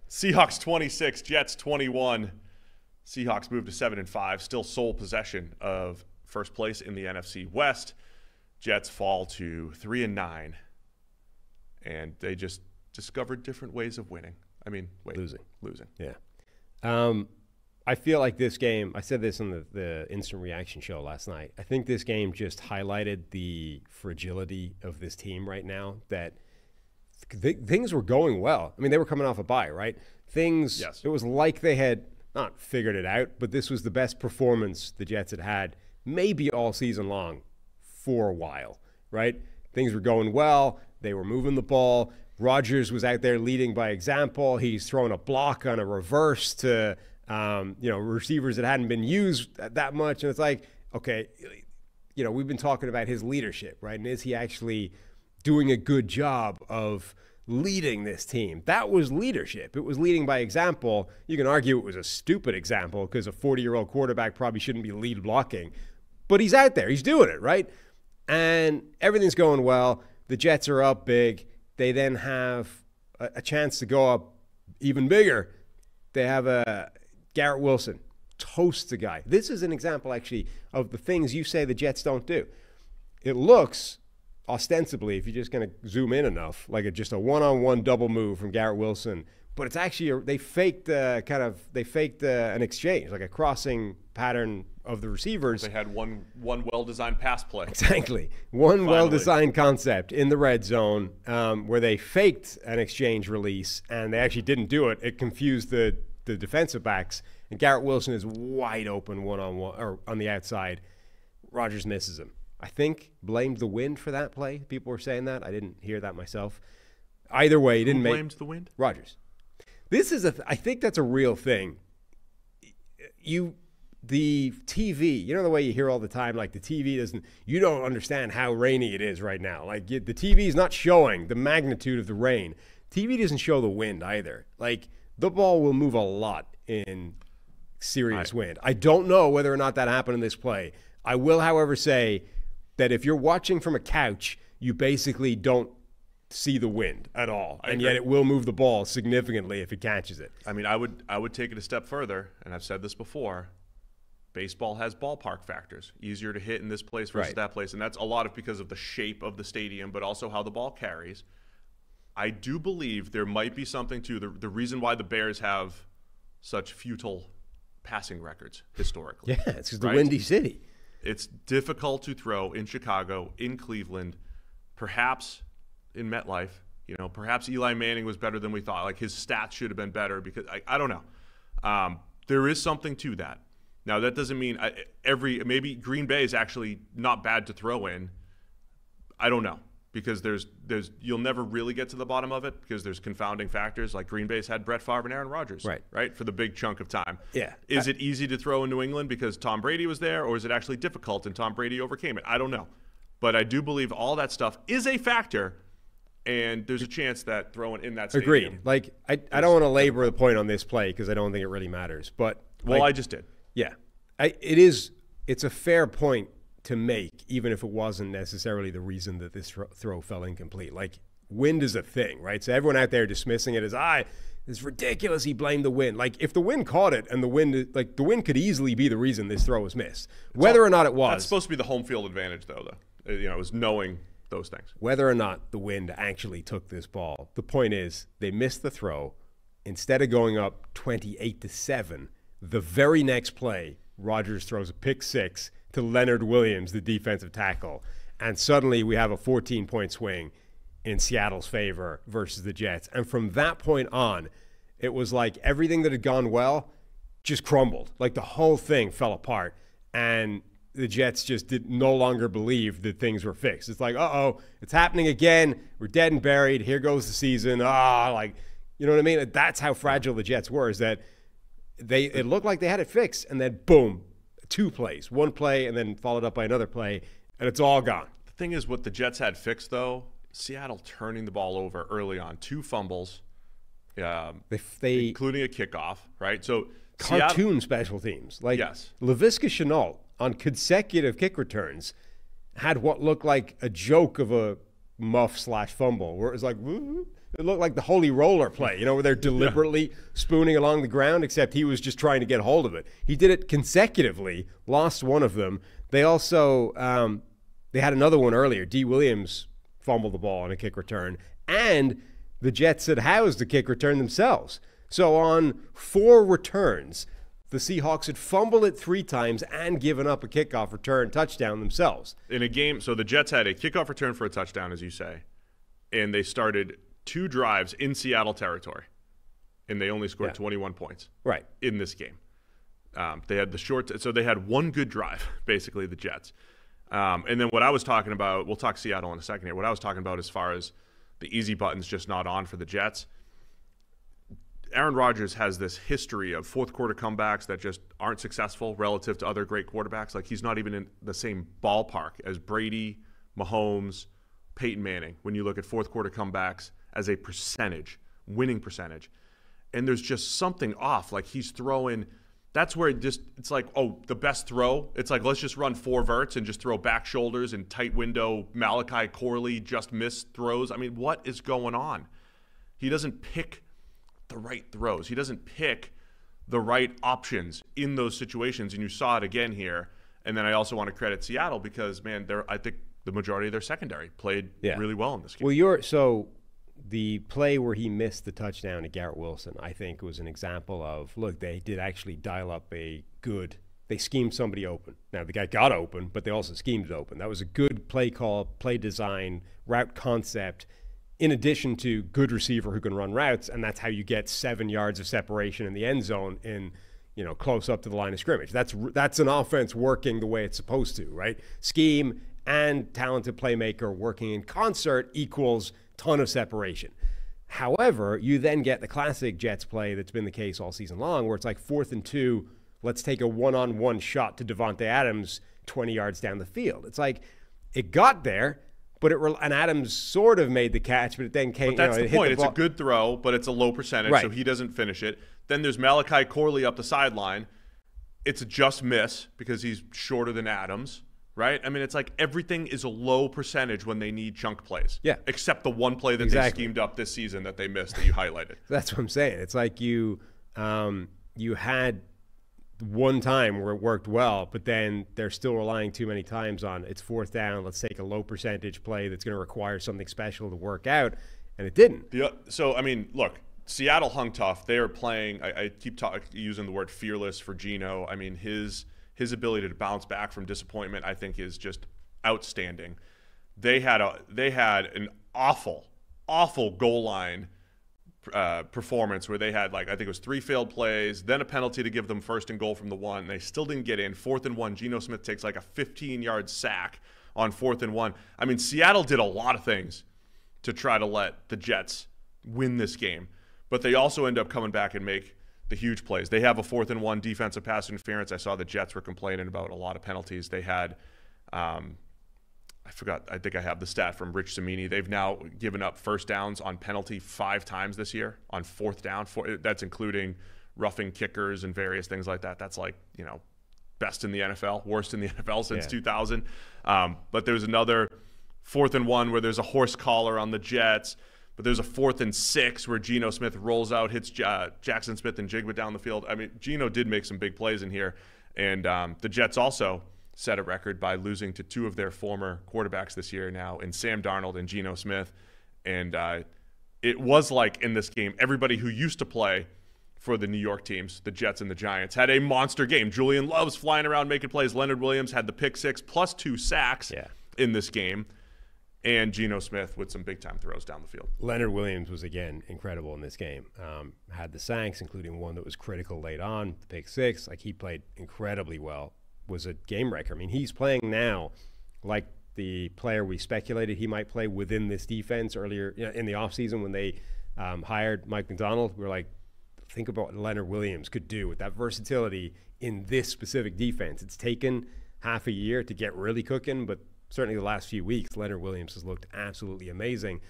Seahawks 26, Jets 21. Seahawks move to 7-5, still sole possession of first place in the NFC West. Jets fall to 3-9, and they just discovered different ways of winning. I mean, losing. Yeah. I feel like this game, I said this on the instant reaction show last night, I think this game just highlighted the fragility of this team right now, that things were going well. I mean, they were coming off a bye, right? Yes. It was like they had not figured it out, but this was the best performance the Jets had had maybe all season long for a while, right? Things were going well. They were moving the ball. Rodgers was out there leading by example. He's throwing a block on a reverse to receivers that hadn't been used that much. And it's like, okay, we've been talking about his leadership, right? And is he actually doing a good job of leading this team? That was leadership. It was leading by example. You can argue it was a stupid example because a 40-year-old quarterback probably shouldn't be lead blocking. But he's out there. He's doing it, right? And everything's going well. The Jets are up big. They then have a chance to go up even bigger. They have a Garrett Wilson, toast the guy. This is an example, actually, of the things you say the Jets don't do. It looks, ostensibly, if you're just going to zoom in enough, like just a one-on-one double move from Garrett Wilson. But it's actually, they faked an exchange, like a crossing pattern of the receivers. They had one well-designed pass play. Exactly. One well-designed concept in the red zone where they faked an exchange release, and they actually didn't do it. It confused the defensive backs, and Garrett Wilson is wide open one-on-one or on the outside. Rodgers misses him. I think blamed the wind for that play. People were saying that. I didn't hear that myself. Either way, he didn't make. Who blamed the wind? Rodgers. This is I think that's a real thing. The TV, the way you hear all the time, like the TV you don't understand how rainy it is right now. Like the TV is not showing the magnitude of the rain. TV doesn't show the wind either. Like the ball will move a lot in serious wind. I don't know whether or not that happened in this play. I will, however, say that if you're watching from a couch, you basically don't see the wind at all, and yet it will move the ball significantly if it catches it. I mean, I would take it a step further, and I've said this before. Baseball has ballpark factors, easier to hit in this place versus that place, and that's a lot of because of the shape of the stadium, but also how the ball carries. I do believe there might be something to the reason why the Bears have such futile passing records historically. Yeah, it's just the windy city. It's difficult to throw in Chicago, in Cleveland, perhaps in MetLife. Perhaps Eli Manning was better than we thought. Like his stats should have been better because I don't know. There is something to that. Now that doesn't mean maybe Green Bay is actually not bad to throw in. I don't know because you'll never really get to the bottom of it because there's confounding factors. Like Green Bay's had Brett Favre and Aaron Rodgers, right, for the big chunk of time. Yeah. Is it easy to throw in New England because Tom Brady was there, or is it actually difficult and Tom Brady overcame it? I don't know, but I do believe all that stuff is a factor. And there's a chance that throwing in that stadium. Agreed. Like, I don't want to labor the point on this play because I don't think it really matters. But I just did. Yeah. It's a fair point to make, even if it wasn't necessarily the reason that this throw fell incomplete. Like, wind is a thing, right? So everyone out there dismissing it as, it's ridiculous he blamed the wind. Like, if the wind caught it and the wind could easily be the reason this throw was missed. Whether or not it was. That's supposed to be the home field advantage, though. It was knowing those things. Whether or not the wind actually took this ball, the point is they missed the throw. Instead of going up 28-7, the very next play, Rodgers throws a pick six to Leonard Williams, the defensive tackle, and suddenly we have a 14-point swing in Seattle's favor versus the Jets. And from that point on, it was like everything that had gone well just crumbled. Like the whole thing fell apart, and the Jets just no longer believe that things were fixed. It's like, it's happening again. We're dead and buried. Here goes the season. You know what I mean? That's how fragile the Jets were, is that it looked like they had it fixed, and then boom, two plays. One play and then followed up by another play, and it's all gone. The thing is, what the Jets had fixed, though, Seattle turning the ball over early on. 2 fumbles, including a kickoff, right? So cartoon special teams. Like yes. Laviska Shenault on consecutive kick returns had what looked like a joke of a muff/fumble where it was like, woo, It looked like the holy roller play, where they're deliberately spooning along the ground, except he was just trying to get hold of it. He did it consecutively, lost one of them. They also they had another one earlier. D. Williams fumbled the ball on a kick return, and the Jets had housed the kick return themselves. So on 4 returns, the Seahawks had fumbled it 3 times and given up a kickoff return touchdown themselves. In a game, so the Jets had a kickoff return for a touchdown, as you say, and they started 2 drives in Seattle territory, and they only scored 21 points in this game. They had so they had 1 good drive, basically, the Jets. And then what I was talking about, we'll talk Seattle in a second here, what I was talking about as far as the easy button's just not on for the Jets, Aaron Rodgers has this history of fourth quarter comebacks that just aren't successful relative to other great quarterbacks. Like, he's not even in the same ballpark as Brady, Mahomes, Peyton Manning when you look at fourth quarter comebacks as a percentage, winning percentage. And there's just something off. Like, he's throwing, that's where it's like, oh, the best throw. It's like, let's just run 4 verts and just throw back shoulders and tight window Malachi Corley just missed throws. I mean, what is going on? He doesn't pick the right throws. He doesn't pick the right options in those situations, and you saw it again here. And then I also want to credit Seattle because, man, I think the majority of their secondary played really well in this game. Well, so the play where he missed the touchdown to Garrett Wilson, I think, was an example of, look, they did actually dial up they schemed somebody open. Now, the guy got open, but they also schemed it open. That was a good play call, play design, route concept, in addition to good receiver who can run routes, and that's how you get 7 yards of separation in the end zone in, close up to the line of scrimmage. That's an offense working the way it's supposed to, right? Scheme and talented playmaker working in concert equals ton of separation. However, you then get the classic Jets play that's been the case all season long, where it's like 4th and 2, let's take a one-on-one shot to Devontae Adams 20 yards down the field. It's like, it got there, but and Adams sort of made the catch, but it then came. But that's the point. It's a good throw, but it's a low percentage, so he doesn't finish it. Then there's Malachi Corley up the sideline. It's a just miss because he's shorter than Adams, right? I mean, it's like everything is a low percentage when they need chunk plays. Yeah. Except the one play that they schemed up this season that they missed that you highlighted. That's what I'm saying. It's like you had one time where it worked well, but then they're still relying too many times on it's 4th down, let's take a low percentage play that's going to require something special to work out, and it didn't. So, I mean, look, Seattle hung tough. They are playing, I keep using the word fearless for Geno. I mean, his ability to bounce back from disappointment, I think, is just outstanding. They had an awful goal line performance where they had, like, I think it was 3 failed plays, then a penalty to give them 1st and goal from the 1. They still didn't get in. 4th and 1, Geno Smith takes like a 15-yard sack on 4th and 1. I mean, Seattle did a lot of things to try to let the Jets win this game, but they also end up coming back and make the huge plays. They have a 4th and 1 defensive pass interference. I saw the Jets were complaining about a lot of penalties. They had I think I have the stat from Rich Cimini. They've now given up first downs on penalty 5 times this year on 4th down. That's including roughing kickers and various things like that. That's like, best in the NFL, worst in the NFL since 2000. But there's another 4th and 1 where there's a horse collar on the Jets. But there's a 4th and 6 where Geno Smith rolls out, hits Jackson Smith and Jigba down the field. I mean, Geno did make some big plays in here. And the Jets also set a record by losing to 2 of their former quarterbacks this year now, in Sam Darnold and Geno Smith. And it was like in this game, everybody who used to play for the New York teams, the Jets and the Giants, had a monster game. Julian Love's flying around making plays. Leonard Williams had the pick 6 plus 2 sacks in this game. And Geno Smith with some big-time throws down the field. Leonard Williams was, again, incredible in this game. Had the sacks, including one that was critical late on, the pick 6. Like, he played incredibly well. Was a game wrecker. I mean, he's playing now like the player we speculated he might play within this defense earlier in the offseason when they hired Mike McDonald. We were like, think about what Leonard Williams could do with that versatility in this specific defense. It's taken half a year to get really cooking, but certainly the last few weeks, Leonard Williams has looked absolutely amazing.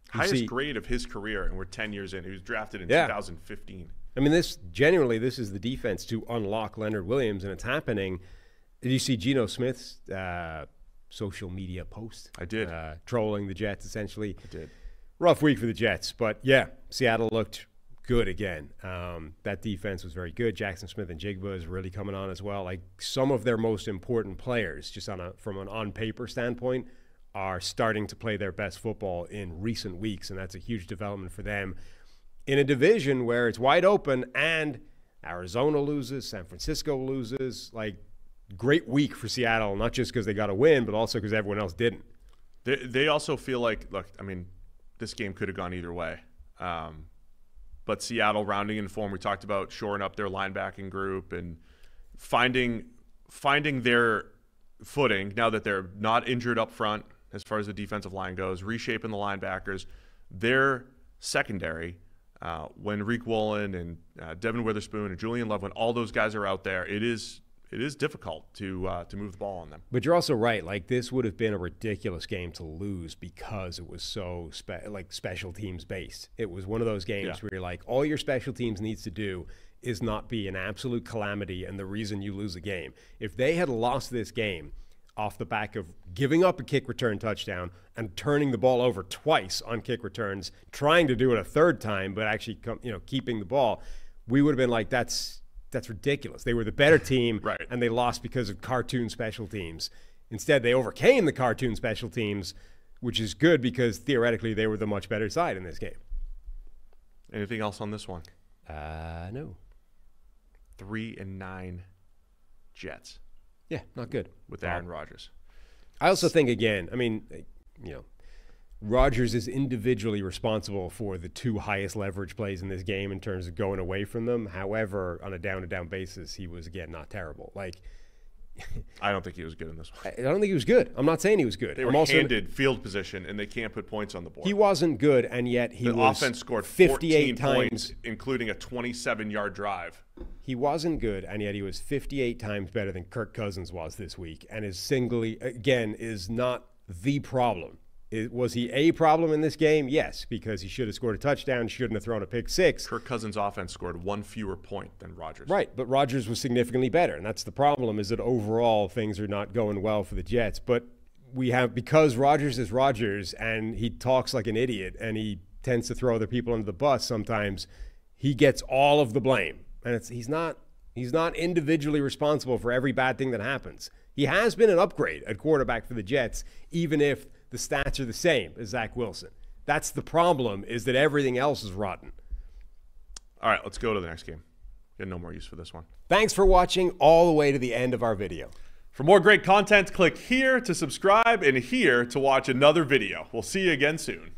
Highest grade of his career, and we're 10 years in. He was drafted in 2015. I mean, this is the defense to unlock Leonard Williams, and it's happening. Did you see Geno Smith's social media post? I did. Trolling the Jets, essentially. I did. rough week for the Jets. But, yeah, Seattle looked good again. That defense was very good. Jackson Smith and Jigba is really coming on as well. Like, some of their most important players, just from an on-paper standpoint, are starting to play their best football in recent weeks, and that's a huge development for them in a division where it's wide open and Arizona loses, San Francisco loses. Like, great week for Seattle, not just because they got a win, but also because everyone else didn't. They also feel like, look, I mean, this game could have gone either way. But Seattle rounding in form, we talked about shoring up their linebacking group and finding their footing now that they're not injured up front as far as the defensive line goes, reshaping the linebackers. Their secondary, when Reek Woolen and Devin Witherspoon and Julian Love, when all those guys are out there, it is difficult to move the ball on them. But you're also right. Like, this would have been a ridiculous game to lose because it was so special teams based. It was one of those games where you're like, all your special teams needs to do is not be an absolute calamity and the reason you lose a game. If they had lost this game off the back of giving up a kick return touchdown and turning the ball over twice on kick returns, trying to do it a third time, but actually keeping the ball, we would have been like, that's ridiculous. They were the better team, right, and they lost because of cartoon special teams. Instead, they overcame the cartoon special teams, which is good because theoretically they were the much better side in this game. Anything else on this one? No. 3-9 Jets. Yeah, not good. With Aaron Rodgers. I also think, again, I mean, Rodgers is individually responsible for the two highest leverage plays in this game in terms of going away from them. However, on a down-to-down basis, he was, again, not terrible. Like, I don't think he was good in this one. I don't think he was good. I'm not saying he was good. They were handed field position, and they can't put points on the board. He wasn't good, and yet the offense scored 58 points, including a 27-yard drive. He wasn't good, and yet he was 58 times better than Kirk Cousins was this week, and is not the problem. Was he a problem in this game? Yes, because he should have scored a touchdown, shouldn't have thrown a pick six. Kirk Cousins' offense scored one fewer point than Rodgers. Right, but Rodgers was significantly better, and that's the problem, is that overall things are not going well for the Jets. But because Rodgers is Rodgers, and he talks like an idiot, and he tends to throw other people under the bus sometimes, he gets all of the blame. And he's not individually responsible for every bad thing that happens. He has been an upgrade at quarterback for the Jets, even if the stats are the same as Zach Wilson. That's the problem, is that everything else is rotten. All right, let's go to the next game. Got no more use for this one. Thanks for watching all the way to the end of our video. For more great content, click here to subscribe and here to watch another video. We'll see you again soon.